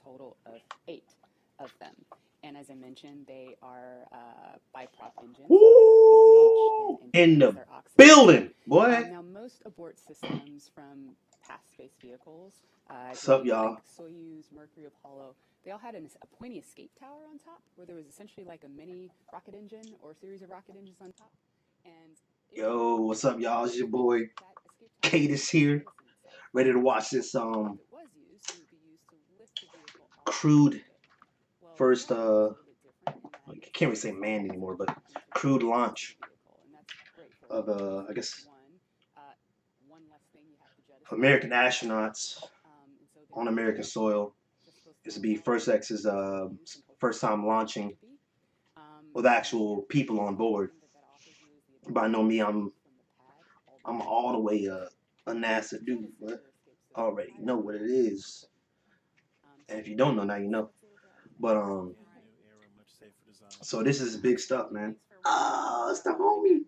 total of 8 of them. And as I mentioned, they are biprop engines, so they have NMH Woo! and In NP as the their oxidizer. building, boy. Now, most abort systems from past space vehicles, I What's up, believe like y'all? Soyuz, Mercury, Apollo, they all had a pointy escape tower on top where there was essentially like a mini rocket engine or a series of rocket engines on top. And if you Yo, what's up, y'all? It's your boy that escape tower would Cadis not here, jettison itself. ready to watch And this if it was used, it would be used to lift the vehicle off of crude orbit. Well, the first Mariner is a little bit different in that I it's can't really say used manned to anymore, but drop into the crude orbit of the launch vehicle, and that's great for a of couple I reasons. guess Uh, one less thing you have to jettison from American orbit, astronauts and so they're on not American soil. just supposed to This would launch be out First into X's space and hopefully first get to time where they need launching to be. with And actual yeah, people the on other board. thing that offers you is the But I ability know to me, escape from the pad all the I'm way all the to way orbit a and NASA dude, jettison but your escape I system already know either what it way you is. put it. And So if you don't know, now you that's know. what they were driving at. But so this is big stuff, man. Thanks for walking us Oh, through it's that, the Bob. homie.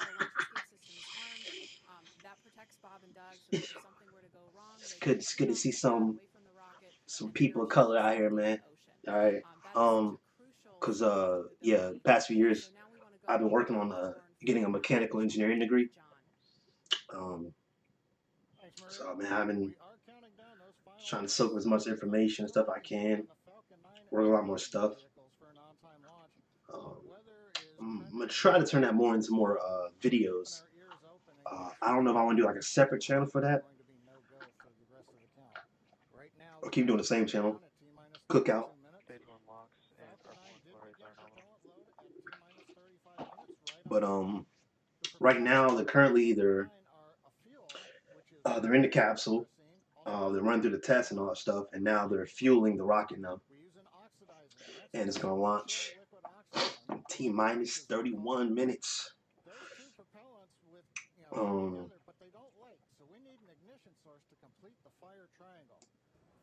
Again, the launch escape system is armed. That protects Bob and Doug so that if something were to go wrong, they can It's get good to off see the pad away from the rocket some and then people they're of able color to out here, safely in man. the ocean. All right. That is such a crucial Cause yeah, capability. past few And so years now we want to I've go been over working to on Osborne getting a for mechanical additional engineering details. degree. John. Um, Thanks, Murray. so man, I've been We are counting down those final trying to minutes. soak up as much Still information and stuff I early can. on the Falcon 9 Work a and lot more Origin stuff. vehicles for an on-time launch. Um, Weather is I'm gonna trending try to turn that favorable. more into more We're keeping videos. our ears open and I don't know if I want to do like a separate channel for that going to be no-go for the rest of the count. Right now, or the keep doing the count is same channel. down at T-minus Cookout. 32 minutes. Stage 1 locks The and Falcon 9 R1 did floor rates begin are nominal. propellant load at T-minus 35 minutes, right on But time. The right propellant now they're for the currently Falcon either 9 are a fuel, which is they're in the propane and capsule. kerosene, also They known run as through the tests and all that HFO. stuff, and now they're fueling the rocket now, We use an oxidizer, and that's and it's gonna special chill launch liquid oxygen, in or T CHOPS minus as we call it. 31 minutes. Those two propellants with come Um, together, but they don't light, so we need an ignition source to complete the fire triangle.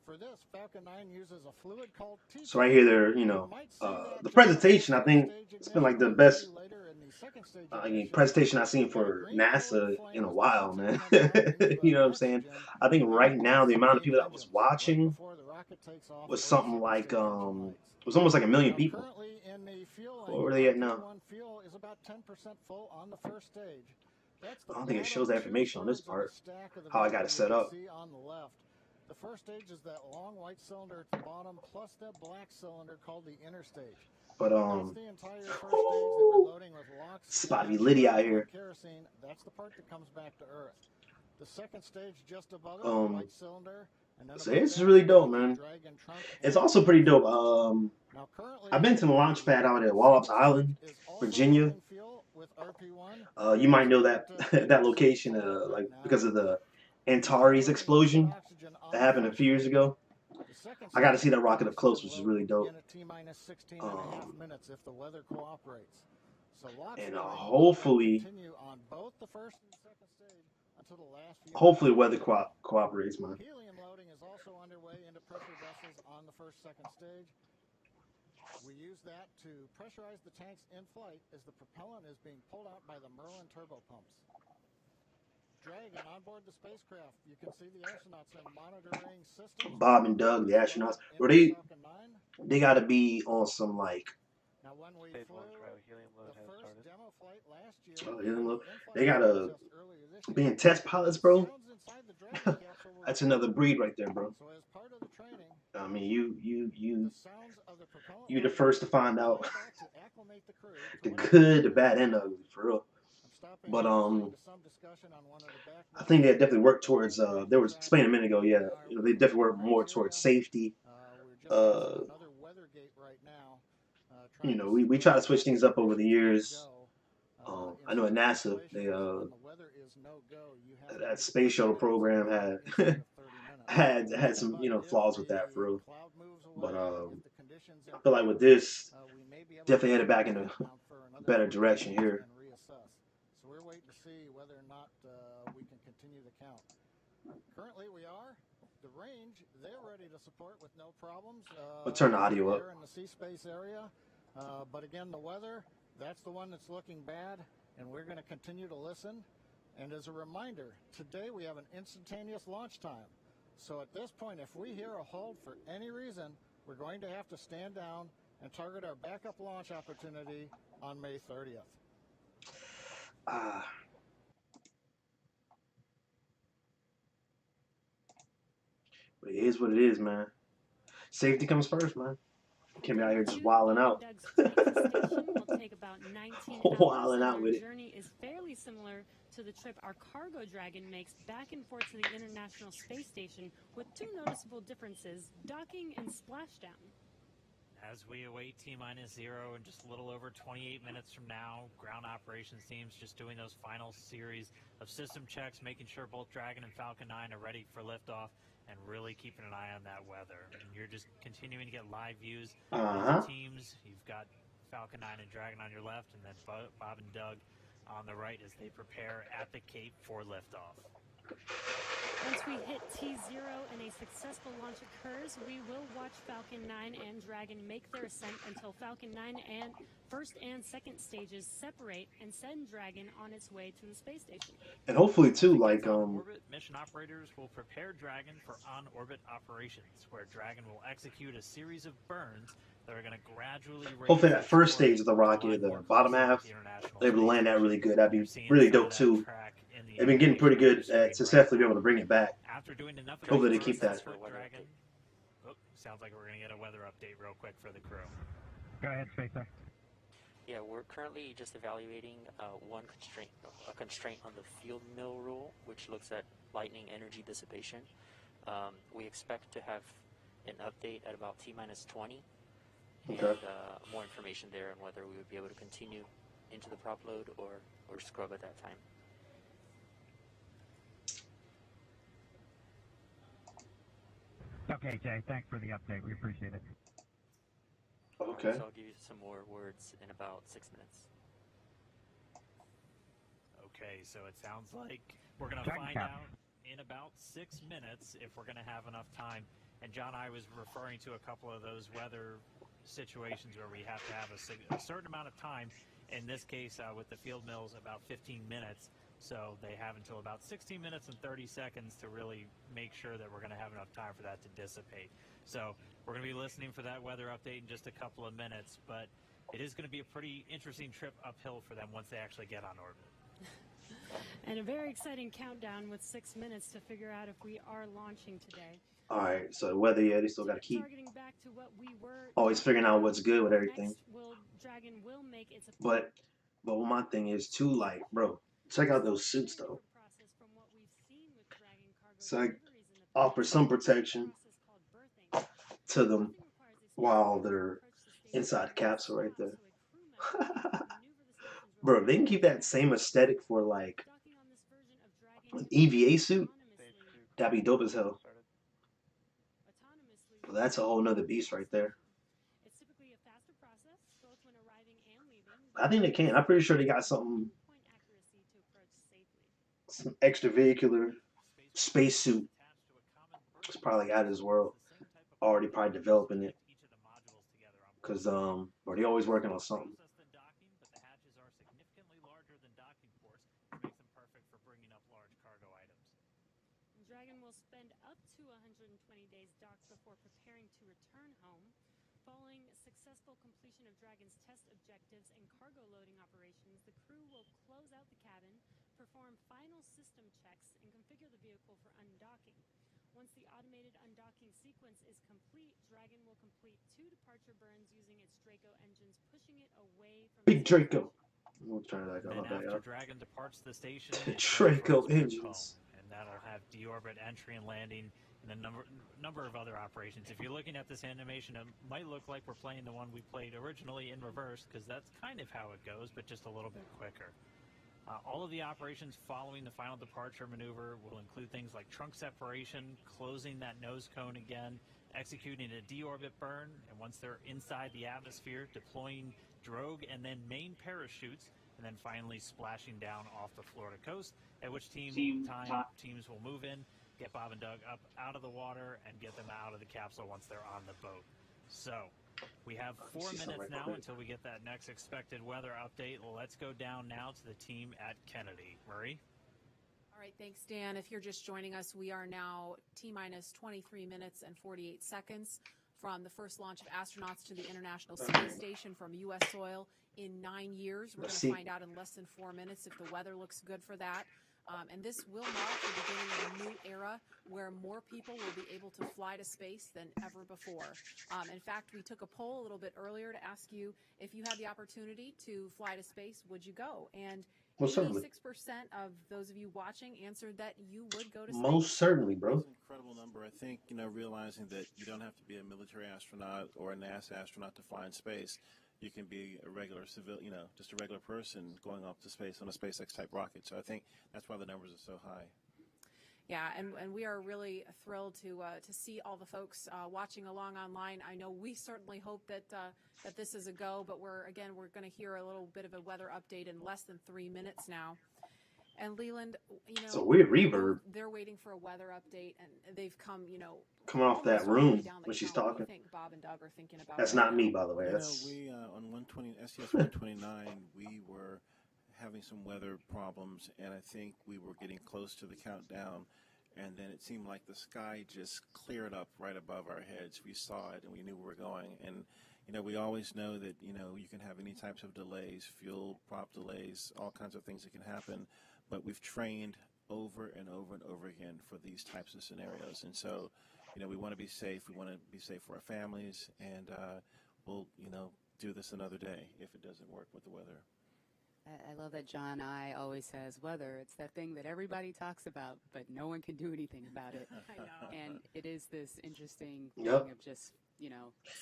For this, Falcon 9 uses a fluid called so right T-FLOW. here, they're You might see that the presentation. I first think stage it's been ignition like the light maybe best later in the second stage ignition. presentation I've seen And a for green fluid NASA in flame a is the while, engine man. coming out into You the know what I'm saying? oxygen I think that right now ignites the the amount of main people that was engines right watching before the rocket takes off was for the something second like stage engine lights. it was almost like a million Now, people. currently in the What fueling, were they our at now? K1 fuel is about 10% full on the first stage. That's the I don't think it shows bottom that information on this two-thirds of the part. stack of the How I got vehicle it you set can up. see on the left. The first stage is that long white cylinder at the bottom, plus that black cylinder called the inner stage. But That's the entire first stage that we're loading with LOX it's about to be and litty out propane here. and kerosene. That's the part that comes back to Earth. The second stage just above it, the white cylinder, and then So above this is that really is dope, the man. Dragon trunk It's and also pretty capsule. dope. Now I've currently, been to the launch the pad out at Wallops second stage Island, is also Virginia. loading fuel with RP1. You might It's know about that that 10% location, full right like now. because of the We start Antares loading liquid explosion oxygen that on the happened a first few years stage. ago. The second I got to stage see that liquid rocket up close, oxygen which is load really will dope. begin at T-minus 16 and a half Um, minutes if the weather cooperates. So LOX and loading will then hopefully, continue on both the first and second stage until the last few minutes hopefully of the weather flight. cooperates, man. Helium loading is also underway into pressure vessels on the second stage. We use that to pressurize the tanks in flight as the propellant is being pulled out by the Merlin turbo pumps. Dragon on board the spacecraft. You can see the astronauts are monitoring systems. Bob and Doug, the astronauts, or they got to be on some like Now, when we Stage flew 1 cryo helium the load has first started. demo flight last year helium and load. the in-flight They got flight to just earlier this be year, in test pilots, the bro. sounds inside the Dragon capsule were That's very another breed familiar. right there, bro. So, as part of the training, I mean, the sounds of the propellant you the load first to were find out playback to acclimate the crew to the what good, the atmosphere is bad, and the like. ugly, for real. I'm stopping But and listening to some discussion on one of the back I think nets. they definitely work The towards. landing They ramp were is at explaining a minute ago. Yeah, they definitely the work more towards criteria. safety. We're just passing Uh, another weather gate right now, trying to see we whether try to or switch not the things up over the conditions are years. go. I In know at certain NASA, situations, when the weather is no go, you have to that be space 30 shuttle minutes program away had instead of 30 minutes. had some But if flaws with that, for the real. cloud moves But away, if the conditions I feel like with improve, this, we may be able to definitely headed back extend in flight a count for another better 14 direction minutes here. and reassess. So we're waiting to see whether or not we can continue the count. Currently, we are. The range, they're ready to support with no problems. I'll turn the In audio up. air in the sea space area. But again, the weather, that's the one that's looking bad, and we're going to continue to listen. And as a reminder, today we have an instantaneous launch time. So at this point, if we hear a hold for any reason, we're going to have to stand down and target our backup launch opportunity on May 30th. But it is what it is, man. Safety comes first, man. Can't be out here just wilding out. Will take about 19 hours, Wilding and out our with it. journey is fairly similar to the trip our cargo Dragon makes back and forth to the International Space Station, with two noticeable differences: docking and splashdown. As we await T-0 in just a little over 28 minutes from now, ground operations teams just doing those final series of system checks, making sure both Dragon and Falcon 9 are ready for liftoff, and really keeping an eye on that weather. And you're just continuing to get live views of the teams. You've got Falcon 9 and Dragon on your left, and then Bob and Doug on the right as they prepare at the Cape for liftoff. Once we hit T0 and a successful launch occurs, we will watch Falcon 9 and Dragon make their ascent until Falcon 9 and first and second stages separate and send Dragon on its way to the space station. And hopefully too, like orbit mission operators will prepare Dragon for on-orbit operations, where Dragon will execute a series of burns that are going to gradually raise. Hopefully that first stage of the rocket, the bottom half, they're able to land that really good. That'd be really dope too. They've been getting pretty good at successfully being able to bring it back. After doing enough of Hopefully they keep that. Dragon. Oh, sounds like we're going to get a weather update real quick for the crew. Go ahead, Spacer. Yeah, we're currently just evaluating a constraint on the field mill rule, which looks at lightning energy dissipation. We expect to have an update at about T-20, and more information there on whether we would be able to continue into the prop load or scrub at that time. Okay, Jay, thanks for the update. We appreciate it. Okay. So I'll give you some more words in about 6 minutes. Okay, so it sounds like we're going to find out in about 6 minutes if we're going to have enough time. And John, I was referring to a couple of those weather situations where we have to have a certain amount of time. In this case, with the field mills, about 15 minutes. So they have until about 16 minutes and 30 seconds to really make sure that we're going to have enough time for that to dissipate. So we're going to be listening for that weather update in just a couple of minutes, but it is going to be a pretty interesting trip uphill for them once they actually get on orbit. And a very exciting countdown with 6 minutes to figure out if we are launching today. All right, so the weather, yeah, they still got to keep Targeting back to what we were always figuring out what's good with everything. Dragon will make its But my thing is too, like, bro, check out those suits though. So I offer some protection to them while they're inside the capsule right there. Bro, if they can keep that same aesthetic for like an EVA suit, that'd be dope as hell. Well, that's a whole nother beast right there. I think they can. I'm pretty sure they got some extra vehicular spacesuit. It's probably out of this world. Already probably developing it. Because they're always working on something. Dragon will spend up to 120 days docked before preparing to return home. Following successful completion of Dragon's test objectives and cargo loading operations, the crew will close out the cabin, perform final system checks, and configure the vehicle for undocking. Once the automated undocking sequence is complete, Dragon will complete 2 departure burns using its Draco engines, pushing it away from Big Draco. We'll try that out. After Dragon departs the station, Draco engines. And that'll have deorbit entry and landing and a number of other operations. If you're looking at this animation, it might look like we're playing the one we played originally in reverse, because that's kind of how it goes, but just a little bit quicker. All of the operations following the final departure maneuver will include things like trunk separation, closing that nose cone again, executing a deorbit burn, and once they're inside the atmosphere, deploying drogue and then main parachutes, and then finally splashing down off the Florida coast, at which teams will move in, get Bob and Doug up out of the water, and get them out of the capsule once they're on the boat. So we have 4 minutes now until we get that next expected weather update. Let's go down now to the team at Kennedy. Murray? All right, thanks, Dan. If you're just joining us, we are now T-minus 23 minutes and 48 seconds from the first launch of astronauts to the International Space Station from U.S. soil in 9 years. We're going to find out in less than 4 minutes if the weather looks good for that. And this will mark the beginning of a new era where more people will be able to fly to space than ever before. In fact, we took a poll a little bit earlier to ask you if you had the opportunity to fly to space, would you go? And Most certainly. 86% of those of you watching answered that you would go to space. Most certainly, bro. It's an incredible number. I think, realizing that you don't have to be a military astronaut or a NASA astronaut to fly in space. You can be a regular civil, just a regular person going up to space on a SpaceX type rocket. So I think that's why the numbers are so high. Yeah, and we are really thrilled to see all the folks watching along online. I know we certainly hope that that this is a go, but we're going to hear a little bit of a weather update in less than 3 minutes now. And Leland, It's a weird reverb. They're waiting for a weather update, and they've come, coming off that room when she's talking. I think Bob and Doug are thinking about. That's not me, by the way. That's We on 120 SES 129, we were having some weather problems, and I think we were getting close to the countdown, and then it seemed like the sky just cleared up right above our heads. We saw it, and we knew we were going. And we always know that you can have any types of delays, fuel prop delays, all kinds of things that can happen. But we've trained over and over and over again for these types of scenarios, and so we want to be safe. We want to be safe for our families, and we'll do this another day if it doesn't work with the weather. I love that John I always says weather. It's that thing that everybody talks about, but no one can do anything about it. I know. And it is this interesting thing Yep. of just,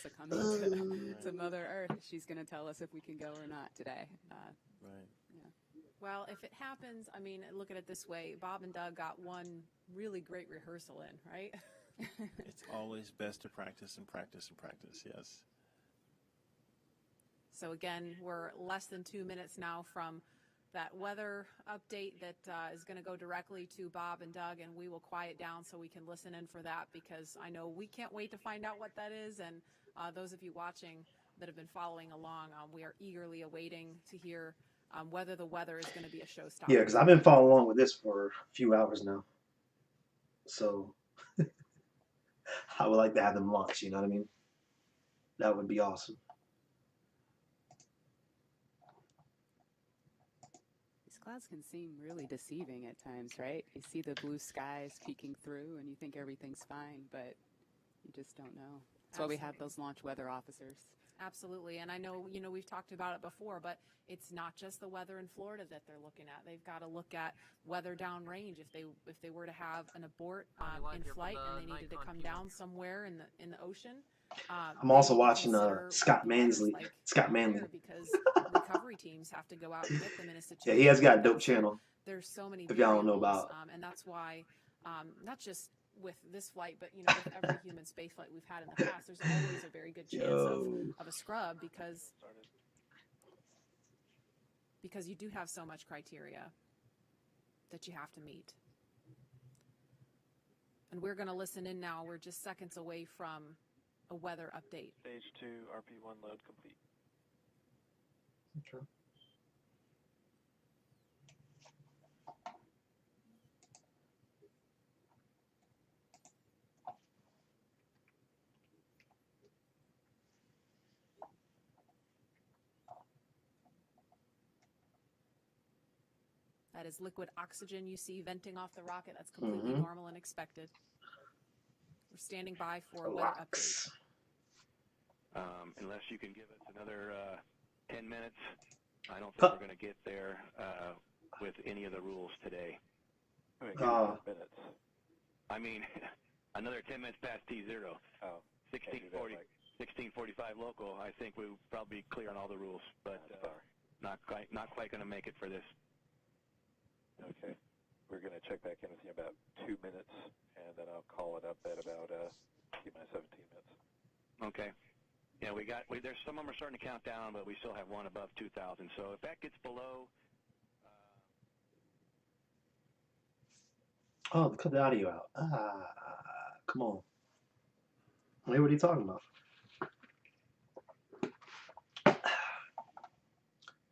succumbing to Mother Earth. She's going to tell us if we can go or not today. Right. Well, if it happens, look at it this way. Bob and Doug got one really great rehearsal in, right? It's always best to practice and practice and practice. Yes. So again, we're less than 2 minutes now from that weather update that is going to go directly to Bob and Doug, and we will quiet down so we can listen in for that, because I know we can't wait to find out what that is, and those of you watching that have been following along, we are eagerly awaiting to hear whether the weather is going to be a showstopper. yeah, because I've been following along with this for a few hours now. So I would like to have them launch. You know what I mean? That would be awesome. These clouds can seem really deceiving at times, right? You see the blue skies peeking through and you think everything's fine, but you just don't know. That's why we have those launch weather officers. Absolutely, and I know, we've talked about it before, but it's not just the weather in Florida that they're looking at. They've got to look at weather downrange. If they were to have an abort in flight and they needed to come down somewhere in the ocean. I'm also watching consider Scott Manley. like Scott Manley. because recovery teams have to go out and get them in a situation. Yeah, he has got a like dope that. So channel. There's so many. If y'all don't know variables, about. and that's why, not just with this flight, but with every human space flight we've had in the past, there's always a very good chance of a scrub because you do have so much criteria that you have to meet. And we're going to listen in now. We're just seconds away from a weather update. Stage 2, RP1 load complete. Okay. That is liquid oxygen you see venting off the rocket. That's completely normal and expected. We're standing by for a weather update. Unless you can give us another 10 minutes, I don't think we're going to get there with any of the rules today. Minutes. I mean, another 10 minutes past T0. 16:45 local. I think we'll probably be clear on all the rules, but not quite going to make it for this. Okay. We're going to check back in with you in about 2 minutes, and then I'll call it up at about T-minus 17 minutes. Okay. Yeah, there's some of them are starting to count down, but we still have one above 2,000. So if that gets below... Oh, cut the audio out. Come on. Wait, what are you talking about?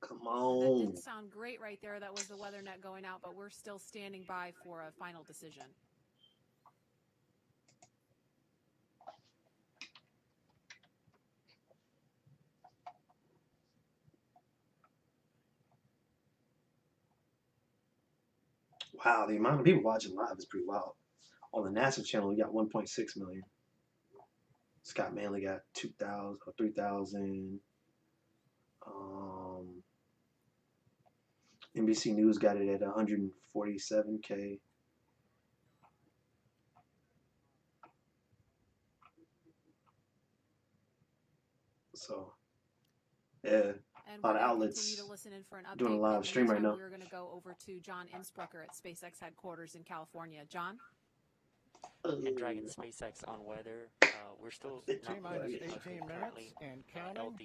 Come Come That on. didn't sound great right there. That was the weather net going out, but we're still standing by for a final decision. Wow, the amount of people watching live is pretty wild. On the NASA channel, we got 1.6 million. Scott Manley got 2,000 or 3,000. NBC News got it at 147K. So, yeah, And a lot we're of going to outlets continue to listen in for an update. doing a In live the stream right meantime, now. we're going to go over to John Innsbrucker at SpaceX headquarters in California. John? And Dragon SpaceX on weather. We're still not T-minus looking 18 good currently. minutes and counting. LD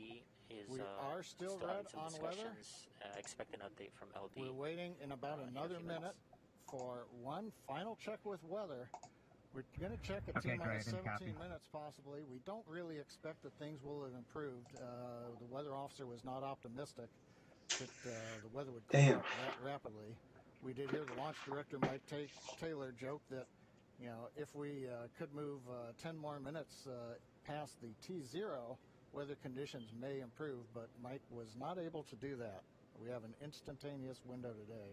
is We are still having red some on weather. discussions. Expect an update from LD. We're waiting in about in a another few minute minutes. for one final check with weather. We're going to check at Okay, T-minus great, 17 copy. minutes possibly. We don't really expect that things will have improved. The weather officer was not optimistic that the weather would clear Damn. up that rapidly. We did hear the launch director, Mike Taylor, joke that, you know, if we could move 10 more minutes past the T0, weather conditions may improve, but Mike was not able to do that. We have an instantaneous window today.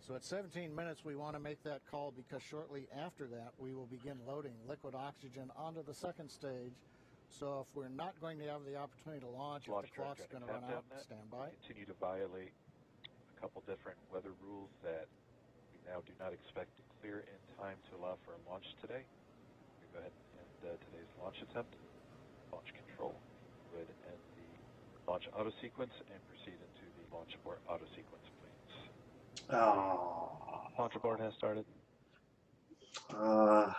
So at 17 minutes, we want to make that call because shortly after that, we will begin loading liquid oxygen onto the second stage. So if we're not going to have the opportunity to launch, if the clock's going to run out, stand by. Continue to violate a couple different weather rules that we now do not expect to clear in time to allow for a launch today. We go ahead and end today's launch attempt. Launch control would end the launch auto sequence and proceed into the launch abort auto sequence, please. Oh. Launch abort has started. And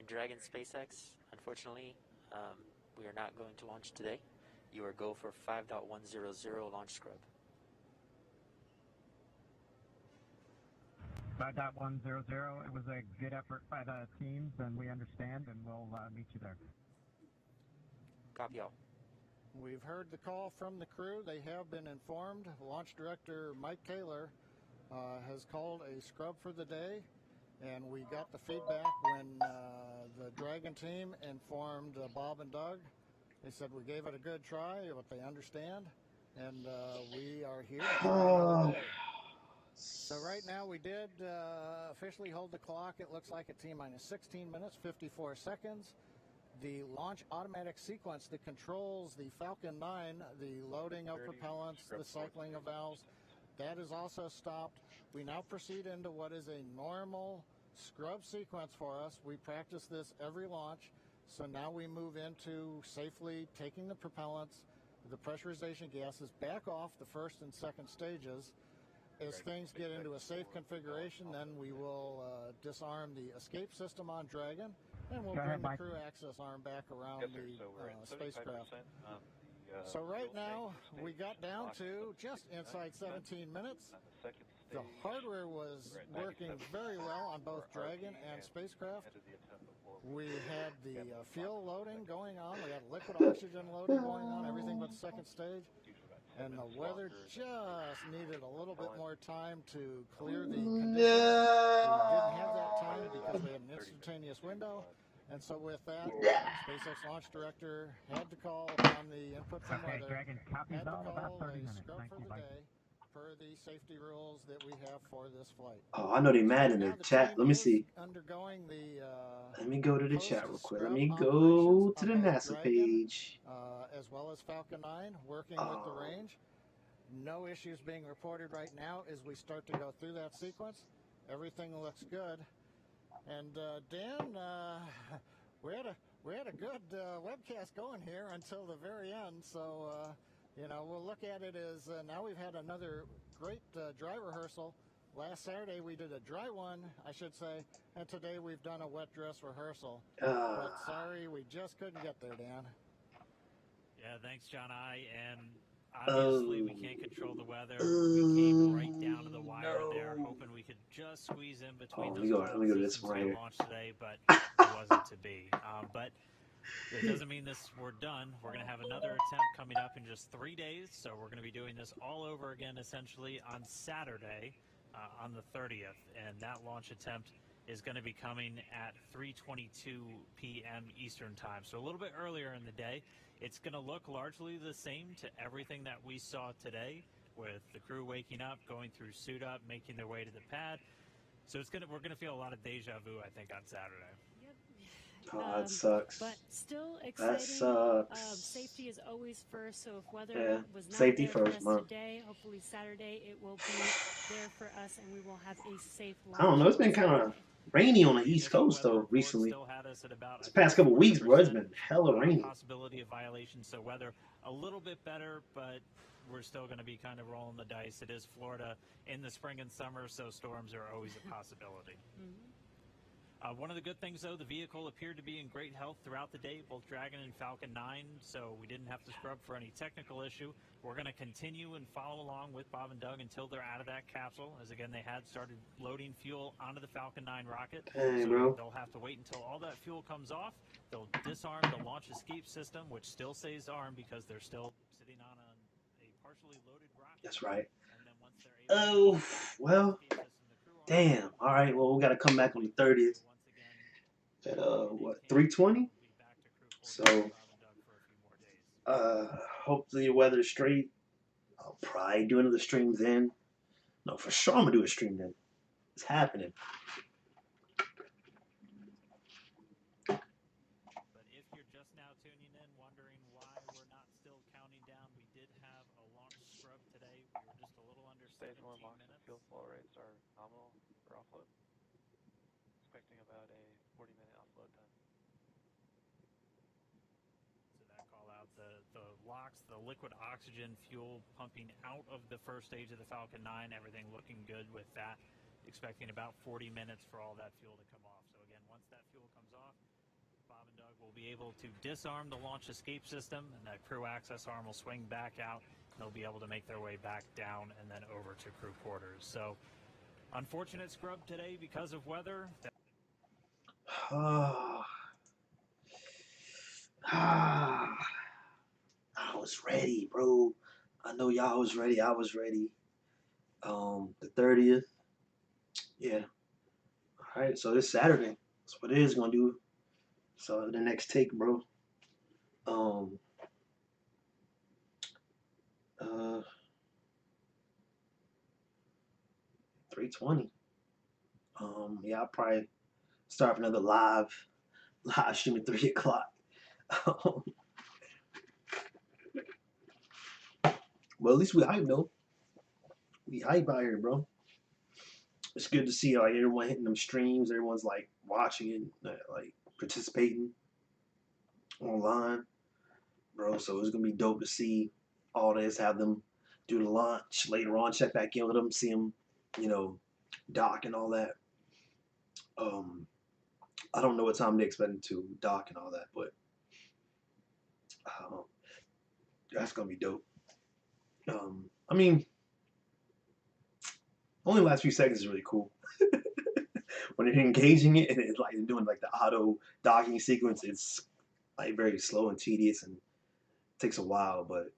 Dragon SpaceX, unfortunately, we are not going to launch today. You are go for 5.100 launch scrub. 5.100. It was a good effort by the teams, and we understand, and we'll meet you there. Copy all. We've heard the call from the crew. They have been informed. Launch director Mike Taylor has called a scrub for the day, and we got the feedback when the Dragon team informed Bob and Doug. They said we gave it a good try, but they understand, and we are here to try another day. So right now we did officially hold the clock. It looks like a T-minus 16 minutes, 54 seconds. The launch automatic sequence that controls the Falcon 9, the loading of propellants, the cycling of valves, that is also stopped. We now proceed into what is a normal scrub sequence for us. We practice this every launch. So now we move into safely taking the propellants, the pressurization gases back off the first and second stages. As things get into a safe configuration, then we will disarm the escape system on Dragon, and we'll bring the crew access arm back around the spacecraft. So right now, we got down to just inside 17 minutes. The hardware was working very well on both Dragon and spacecraft. We had the fuel loading going on. We had liquid oxygen loading going on, everything but the second stage. And the weather just needed a little bit more time to clear the conditions. We didn't have that time because we had an instantaneous window. And so with that, SpaceX launch director had to call on the input from weather, Dragon, copies had to all about call 30 a minutes. scrub Thank for you, the bye. day per the safety rules that we have for this flight. Oh, I know they mad in Now the the chat. team Let me is see. undergoing the Let me go to the chat real quick. Let me post-scrub go operations to the on both NASA Dragon, page. as well as Falcon 9, working with the range. No issues being reported right now as we start to go through that sequence. Everything looks good. And Dan, we had a good webcast going here until the very end. So you know, we'll look at it as now we've had another great dry rehearsal. Last Saturday we did a dry one, I should say, and today we've done a wet dress rehearsal. But sorry, we just couldn't get there, Dan. Yeah, thanks, John and obviously we can't control the weather. We came right down to the wire there, hoping we could just squeeze in between those let me go to this one right here. launch today, but it wasn't to be. But It doesn't mean we're done. We're going to have another attempt coming up in just 3 days. So we're going to be doing this all over again, essentially, on Saturday, on the 30th. And that launch attempt is going to be coming at 3:22 p.m. Eastern Time. So a little bit earlier in the day. It's going to look largely the same to everything that we saw today, with the crew waking up, going through suit up, making their way to the pad. So we're going to feel a lot of deja vu, I think, on Saturday. Oh, that sucks. But still exciting. That sucks. Safety is always first. So if weather Yeah, was not safety there for first, us man. today, hopefully Saturday it will be there for us, and we will have a safe launch. I don't know. It's been kind of rainy on the East Coast though recently. This past couple weeks, bro, it's been hella rainy. Possibility of violations. So weather a little bit better, but we're still going to be kind of rolling the dice. It is Florida in the spring and summer, so storms are always a possibility. One of the good things, though, the vehicle appeared to be in great health throughout the day, both Dragon and Falcon 9, so we didn't have to scrub for any technical issue. We're going to continue and follow along with Bob and Doug until they're out of that capsule, as, again, they had started loading fuel onto the Falcon 9 rocket. Hey, so bro. They'll have to wait until all that fuel comes off. They'll disarm the launch escape system, which still stays armed because they're still sitting on a partially loaded rocket. That's right. And then once they're able Oh, well, damn. All right, well, we got to come back on the 30th at, what, 3:20? So, hopefully the weather's straight. I'll probably do another stream then. No, for sure I'm going to do a stream then. It's happening. But if you're just now tuning in, wondering why we're not still counting down, we did have a launch scrub today. We were just a little under 17 Stage 1 launch and minutes. fuel flow rates are nominal for offload. Expecting about a 40-minute offload time. So that call out the LOX, the liquid oxygen fuel pumping out of the first stage of the Falcon 9. Everything looking good with that. Expecting about 40 minutes for all that fuel to come off. So again, once that fuel comes off, Bob and Doug will be able to disarm the launch escape system, and that crew access arm will swing back out. And they'll be able to make their way back down and then over to crew quarters. So unfortunate scrub today because of weather. I was ready, bro. I know y'all was ready. I was ready. The 30th. Yeah. All right. So this Saturday. That's what it is gonna do. So the next take, bro. 3:20. Yeah, I'll probably start another live stream at 3 o'clock. Well, at least we hype though. We hype out here, bro. It's good to see like everyone hitting them streams. Everyone's like watching it, like participating online, bro. So it's gonna be dope to see all this. Have them do the launch later on. Check back in with them. See them, you know, dock and all that. I don't know what time they're expecting to dock and all that, but that's gonna be dope. I mean, only the last few seconds is really cool. When you're engaging it and it's like doing like the auto docking sequence, it's like very slow and tedious and takes a while, but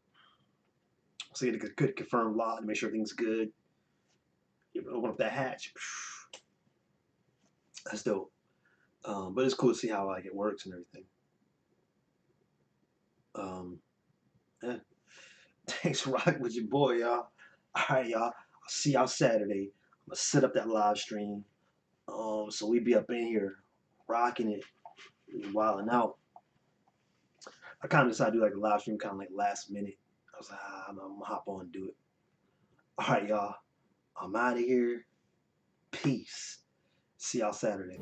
so you get a good confirmed log to make sure everything's good. You open up that hatch. That's dope. But it's cool to see how like it works and everything. Yeah. Thanks for rocking with your boy, y'all. Alright, y'all. I'll see y'all Saturday. I'm gonna set up that live stream. So we be up in here rocking it, wilding out. I kind of decided to do like a live stream kind of like last minute. I was like, I'm gonna hop on and do it. Alright, y'all. I'm out of here. Peace. See y'all Saturday.